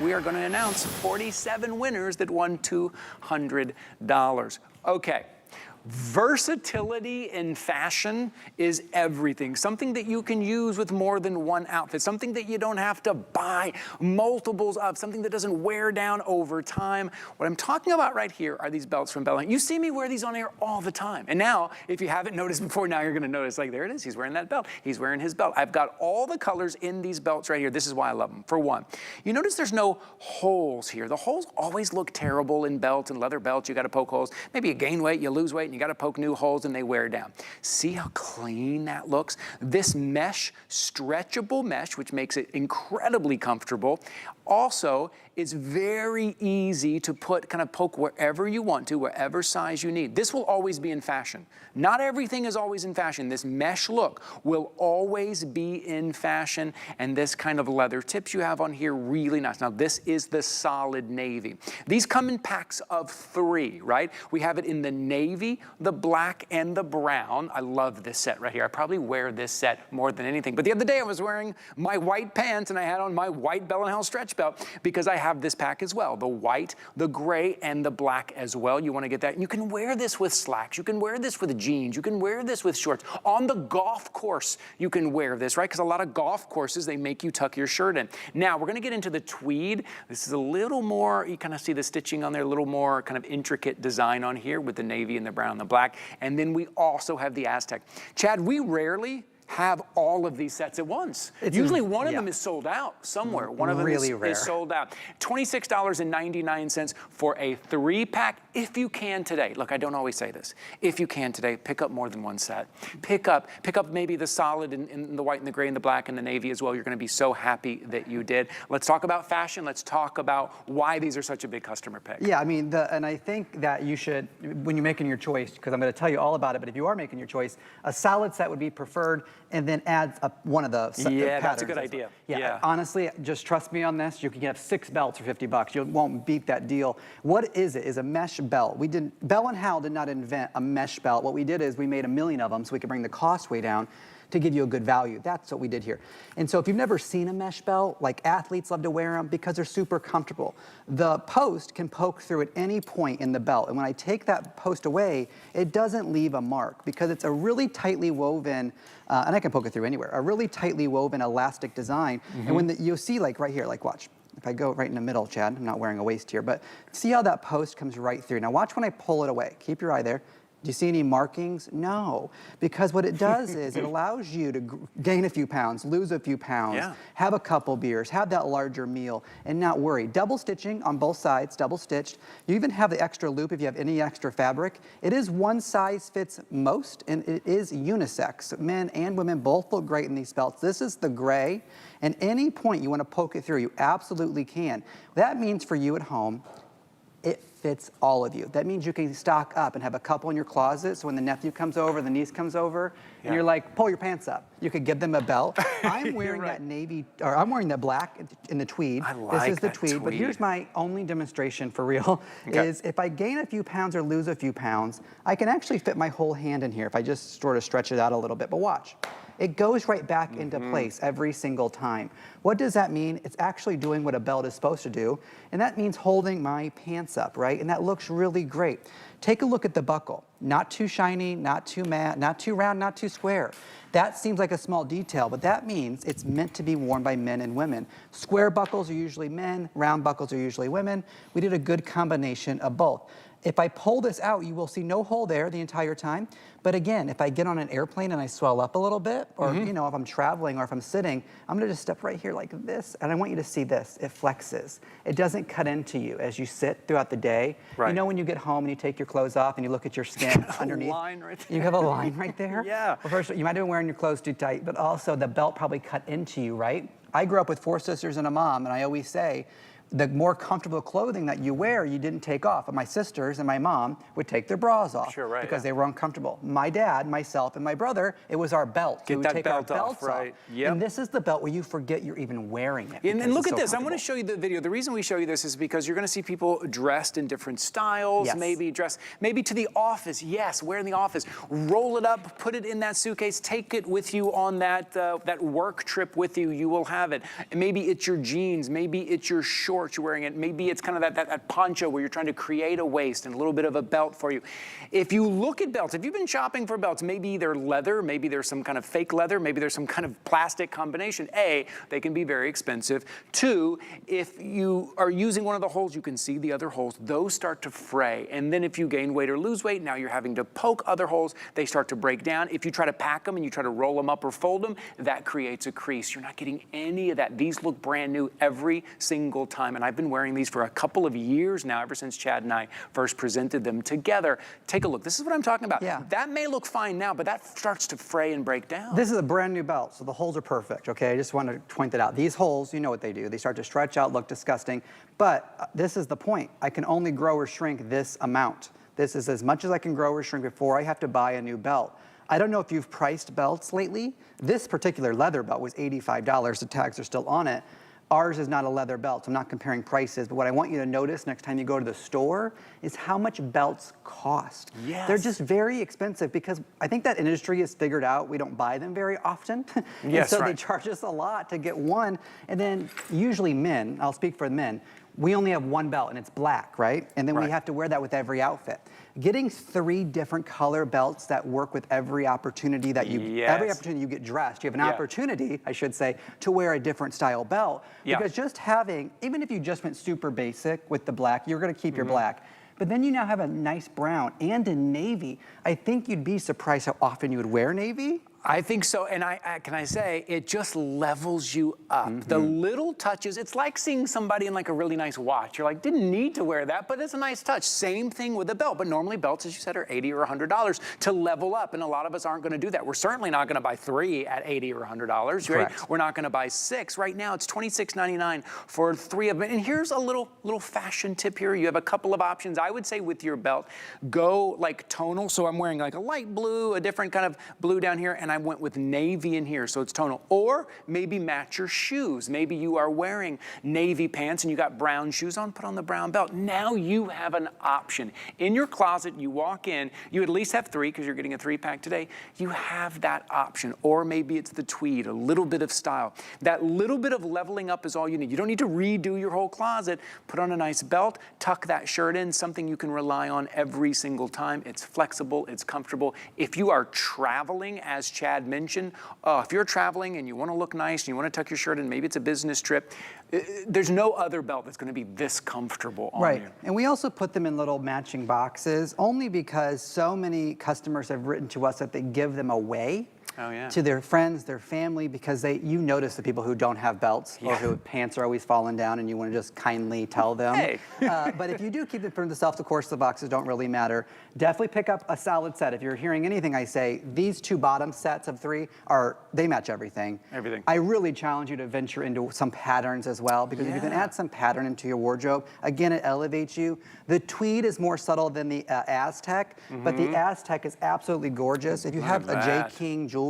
we are going to announce 47 winners that won $200. Okay. Versatility in fashion is everything. Something that you can use with more than one outfit. Something that you don't have to buy multiples of. Something that doesn't wear down over time. What I'm talking about right here are these belts from Bella. You see me wear these on air all the time. And now, if you haven't noticed before, now you're going to notice, like, there it is. He's wearing that belt. He's wearing his belt. I've got all the colors in these belts right here. This is why I love them. For one, you notice there's no holes here. The holes always look terrible in belts and leather belts. You got to poke holes. Maybe you gain weight, you lose weight, and you got to poke new holes and they wear down. See how clean that looks? This mesh, stretchable mesh, which makes it incredibly comfortable, also is very easy to put, kind of poke wherever you want to, wherever size you need. This will always be in fashion. Not everything is always in fashion. This mesh look will always be in fashion, and this kind of leather tips you have on here, really nice. Now, this is the solid navy. These come in packs of 3, right? We have it in the navy, the black, and the brown. I love this set right here. I probably wear this set more than anything. But the other day I was wearing my white pants and I had on my white Bell & Howell stretch belt because I have this pack as well. The white, the gray, and the black as well. You want to get that. And you can wear this with slacks. You can wear this with jeans. You can wear this with shorts. On the golf course, you can wear this, right? Because a lot of golf courses, they make you tuck your shirt in. Now, we're going to get into the tweed. This is a little more, you kind of see the stitching on there, a little more kind of intricate design on here with the navy and the brown and the black. And then we also have the Aztec. Chad, we rarely have all of these sets at once. Usually one of them is sold out somewhere. One of them is sold out. $26.99 for a 3-pack if you can today. Look, I don't always say this. If you can today, pick up more than one set. Pick up maybe the solid in the white and the gray and the black and the navy as well. You're going to be so happy that you did. Let's talk about fashion. Let's talk about why these are such a big customer pick. Yeah, I mean, and I think that you should, when you're making your choice, because I'm going to tell you all about it, but if you are making your choice, a solid set would be preferred, and then add one of the patterns. That's a good idea. Yeah, honestly, just trust me on this. You can get 6 belts for 50 bucks. You won't beat that deal. What is it? Is a mesh belt. Bell & Howell did not invent a mesh belt. What we did is we made a million of them so we could bring the cost way down to give you a good value. That's what we did here. And so if you've never seen a mesh belt, like athletes love to wear them because they're super comfortable. The post can poke through at any point in the belt. And when I take that post away, it doesn't leave a mark because it's a really tightly woven, and I can poke it through anywhere, a really tightly woven elastic design. And when you'll see, like right here, like watch. If I go right in the middle, Chad, I'm not wearing a waist here, but see how that post comes right through. Now watch when I pull it away. Keep your eye there. Do you see any markings? No, because what it does is it allows you to gain a few pounds, lose a few pounds, have a couple beers, have that larger meal, and not worry. Double stitching on both sides, double stitched. You even have the extra loop if you have any extra fabric. It is one size fits most, and it is unisex. Men and women both look great in these belts. This is the gray, and any point you want to poke it through, you absolutely can. That means for you at home, it fits all of you. That means you can stock up and have a couple in your closet, so when the nephew comes over, the niece comes over, and you're like, pull your pants up. You could give them a belt. I'm wearing that navy, or I'm wearing the black in the tweed. I like this is the tweed, but here's my only demonstration for real, is if I gain a few pounds or lose a few pounds, I can actually fit my whole hand in here if I just sort of stretch it out a little bit, but watch. It goes right back into place every single time. What does that mean? It's actually doing what a belt is supposed to do, and that means holding my pants up, right? And that looks really great. Take a look at the buckle. Not too shiny, not too matte, not too round, not too square. That seems like a small detail, but that means it's meant to be worn by men and women. Square buckles are usually men, round buckles are usually women. We did a good combination of both. If I pull this out, you will see no hole there the entire time. But again, if I get on an airplane and I swell up a little bit, or you know, if I'm traveling or if I'm sitting, I'm gonna just step right here like this, and I want you to see this, it flexes. It doesn't cut into you as you sit throughout the day. You know when you get home and you take your clothes off and you look at your skin underneath? Line right there. You have a line right there? Yeah. Well, first, you might have been wearing your clothes too tight, but also the belt probably cut into you, right? I grew up with 4 sisters and a mom, and I always say, the more comfortable clothing that you wear, you didn't take off. And my sisters and my mom would take their bras off because they were uncomfortable. My dad, myself, and my brother, it was our belt. Get that belt off, right? Yep. And this is the belt where you forget you're even wearing it. And look at this. I want to show you the video. The reason we show you this is because you're going to see people dressed in different styles, maybe to the office. Yes, wear in the office. Roll it up, put it in that suitcase, take it with you on that work trip with you. You will have it. And maybe it's your jeans, maybe it's your shorts. shorts you're wearing it. Maybe it's kind of that poncho where you're trying to create a waist and a little bit of a belt for you. If you look at belts, if you've been shopping for belts, maybe they're leather, maybe there's some kind of fake leather, maybe there's some kind of plastic combination. A, they can be very expensive. Two, if you are using one of the holes, you can see the other holes, those start to fray. And then if you gain weight or lose weight, now you're having to poke other holes, they start to break down. If you try to pack them and you try to roll them up or fold them, that creates a crease. You're not getting any of that. These look brand new every single time. And I've been wearing these for a couple of years now, ever since Chad and I first presented them together. Take a look. This is what I'm talking about. Yeah. That may look fine now, but that starts to fray and break down. This is a brand new belt, so the holes are perfect, okay? I just want to point that out. These holes, you know what they do. They start to stretch out, look disgusting. But this is the point. I can only grow or shrink this amount. This is as much as I can grow or shrink before I have to buy a new belt. I don't know if you've priced belts lately. This particular leather belt was $85. The tags are still on it. Ours is not a leather belt. I'm not comparing prices, but what I want you to notice next time you go to the store is how much belts cost. Yes. They're just very expensive because I think that industry has figured out we don't buy them very often. Yes, so right. they charge us a lot to get one. And then usually men, I'll speak for men, we only have one belt and it's black, right? And then we have to wear that with every outfit. Getting 3 different color belts that work with every opportunity that you, every opportunity you get dressed, you have an opportunity, I should say, to wear a different style belt. Because just having, even if you just went super basic with the black, you're gonna keep your black. But then you now have a nice brown and a navy. I think you'd be surprised how often you would wear navy. I think so, and can I say, it just levels you up. The little touches, it's like seeing somebody in like a really nice watch. You're like, didn't need to wear that, but it's a nice touch. Same thing with a belt, but normally belts, as you said, are $80 or $100 to level up, and a lot of us aren't gonna do that. We're certainly not gonna buy 3 at $80 or $100, right? We're not gonna buy 6. Right now, it's $26.99 for 3 of them. And here's a little fashion tip here. You have a couple of options. I would say with your belt, go like tonal. So I'm wearing like a light blue, a different kind of blue down here, and I went with navy in here, so it's tonal. Or maybe match your shoes. Maybe you are wearing navy pants and you got brown shoes on, put on the brown belt. Now you have an option. In your closet, you walk in, you at least have 3 because you're getting a 3-pack today. You have that option. Or maybe it's the tweed, a little bit of style. That little bit of leveling up is all you need. You don't need to redo your whole closet. Put on a nice belt, tuck that shirt in, something you can rely on every single time. It's flexible, it's comfortable. If you are traveling, as Chad mentioned, if you're traveling and you want to look nice and you want to tuck your shirt in, maybe it's a business trip, there's no other belt that's going to be this comfortable on you. And we also put them in little matching boxes only because so many customers have written to us that they give them away. To their friends, their family, because you notice the people who don't have belts or who pants are always falling down and you want to just kindly tell them. But if you do keep them for themselves, of course, the boxes don't really matter. Definitely pick up a solid set. If you're hearing anything I say, these 2 bottom sets of 3 they match everything. I really challenge you to venture into some patterns as well, because if you can add some pattern into your wardrobe, again, it elevates you. The tweed is more subtle than the Aztec, but the Aztec is absolutely gorgeous. If you have a J. King jewelry,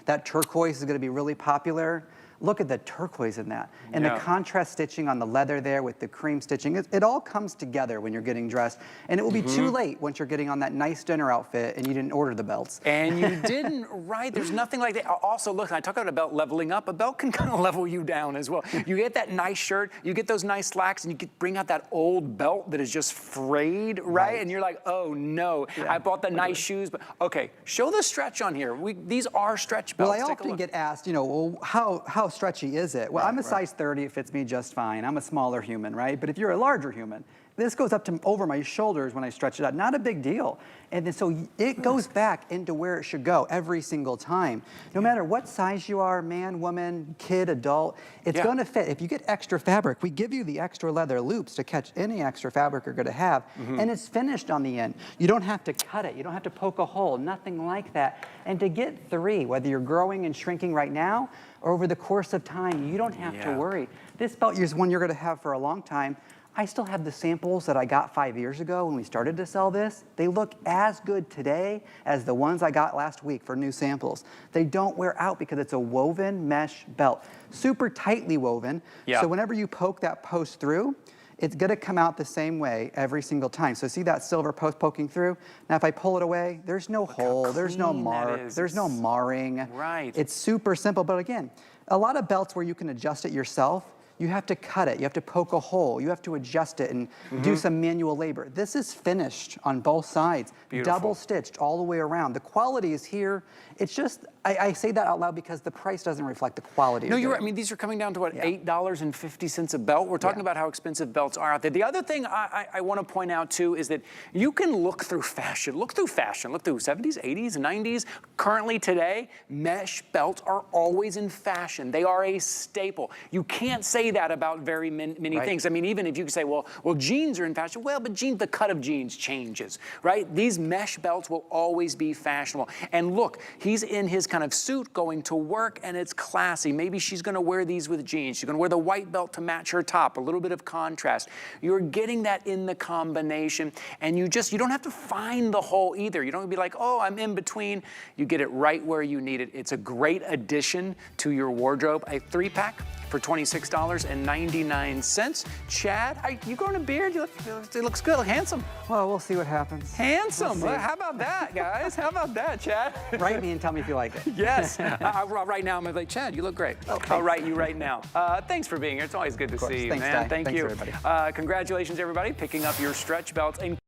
that turquoise is going to be really popular. Look at the turquoise in that. And the contrast stitching on the leather there with the cream stitching. It all comes together when you're getting dressed. And it will be too late once you're getting on that nice dinner outfit and you didn't order the belts. And you didn't, right? There's nothing like that. Also, look, I talk about a belt leveling up. A belt can kind of level you down as well. You get that nice shirt, you get those nice slacks, and you bring out that old belt that is just frayed, right? And you're like, oh no, I bought the nice shoes, but okay, show the stretch on here. These are stretch belts. Well, I often get asked, you know, well, how stretchy is it? Well, I'm a size 30, it fits me just fine. I'm a smaller human, right? But if you're a larger human, this goes up to over my shoulders when I stretch it out. Not a big deal. And then so it goes back into where it should go every single time. No matter what size you are, man, woman, kid, adult, it's going to fit. If you get extra fabric, we give you the extra leather loops to catch any extra fabric you're going to have. And it's finished on the end. You don't have to cut it. You don't have to poke a hole, nothing like that. And to get 3, whether you're growing and shrinking right now or over the course of time, you don't have to worry. This belt is one you're going to have for a long time. I still have the samples that I got 5 years ago when we started to sell this. They look as good today as the ones I got last week for new samples. They don't wear out because it's a woven mesh belt, super tightly woven. So whenever you poke that post through, it's gonna come out the same way every single time. So see that silver post poking through? Now if I pull it away, there's no hole, there's no mark, there's no marring. It's super simple, but again, a lot of belts where you can adjust it yourself, you have to cut it, you have to poke a hole, you have to adjust it and do some manual labor. This is finished on both sides, Beautiful. double stitched all the way around. The quality is here. It's just, I say that out loud because the price doesn't reflect the quality. No, you're right. I mean, these are coming down to what, $8.50 a belt? We're talking about how expensive belts are out there. The other thing I want to point out too is that you can look through fashion. Look through 70s, 80s, 90s. Currently today, mesh belts are always in fashion. They are a staple. You can't say that about very many things. I mean, even if you say, well, jeans are in fashion. Well, but jeans, the cut of jeans changes, right? These mesh belts will always be fashionable. And look, he's in his kind of suit going to work, and it's classy. Maybe she's going to wear these with jeans. She's going to wear the white belt to match her top, a little bit of contrast. You're getting that in the combination, and you don't have to find the hole either. You don't be like, oh, I'm in between. You get it right where you need it. It's a great addition to your wardrobe. A 3-pack for $26.99. Chad, you growing a beard? It looks good, handsome. Well, we'll see what happens. Handsome. Well, how about that, guys? How about that, Chad? Write me and tell me if you like it. Yes. Right now, I'm like, Chad, you look great. Okay. I'll write you right now. Thanks for being here. It's always good to see you, Thanks, man. Ty. Thank Thanks, you. everybody. Congratulations, everybody, picking up your stretch belts. And